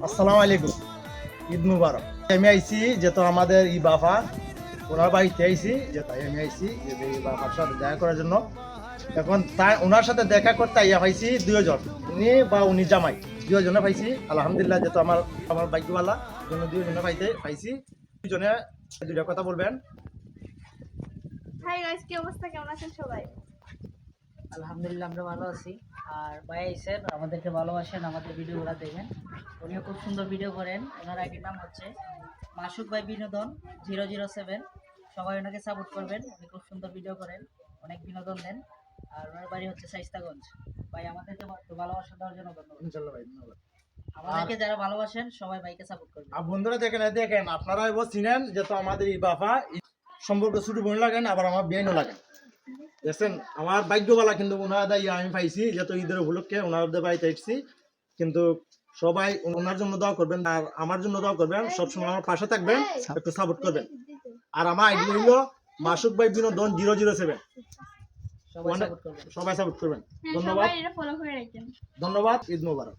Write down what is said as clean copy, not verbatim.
আসসালামু আলাইকুম, ঈদ মুবারক। আমি আইছি যেহেতু আমাদের ই বাফা ওনার বাড়িতে আইছি, যে তাই আমি আইছি যে এই বাফার সাথে দেখা করার জন্য। এখন তাই ওনার সাথে দেখা করতে আইয়া পাইছি দুইজন, উনি বা উনি জামাই দুজনে পাইছি। আলহামদুলিল্লাহ, যেহেতু আমার আমার ভাগ্যবালা জন্য দুজনে পাইছি। দুজনে দুইটা কথা বলবেন। হাই গাইস, কি অবস্থা? কেমন আছেন সবাই? আলহামদুলিল্লাহ, আমরা ভালো আছি। আর ভাই আইসেন, আমাদেরকে ভালোবাসেন, আমাদের ভিডিওগুলো দেখেন। উনিও খুব সুন্দর ভিডিও করেন। ওনার আইডির নাম হচ্ছে মাসুক ভাই বিনোদন 007। সবাই ওনাকে সাপোর্ট করবেন। উনি খুব সুন্দর ভিডিও করেন, অনেক বিনোদন দেন। আর ওনার বাড়ি হচ্ছে শাইস্তাগঞ্জ। ভাই আমাদেরকে ভালোবাসা দেওয়ার জন্য ধন্যবাদ। ইনশাআল্লাহ ভাই, ধন্যবাদ। আমাদেরকে যারা ভালোবাসেন সবাই ভাইকে সাপোর্ট করবেন। আর বন্ধুরা দেখেন আপনারা এবার চিনেন, যেহেতু আমাদের এই বাফা সম্পর্ক ছোট বোন লাগেন, আবার আমার বেআইনও লাগেন। দেখছেন আমার ভাগ্যবালা, কিন্তু ওনাদের আমি পাইছি যেহেতু ঈদের উপলক্ষে ওনাদের বাড়িতে এসেছি। কিন্তু সবাই ওনার জন্য দোয়া করবেন আর আমার জন্য দোয়া করবেন, সবসময় আমার পাশে থাকবেন, একটু সাপোর্ট করবেন। আর আমার আইডি হইল মাসুক ভাই বিনোদন 007। সবাই সাপোর্ট করবেন। সবাই সাপোর্ট করবেন। হ্যাঁ, ধন্যবাদ, সবাই এটা ফলো করে রাখেন। ধন্যবাদ। ঈদ মোবারক।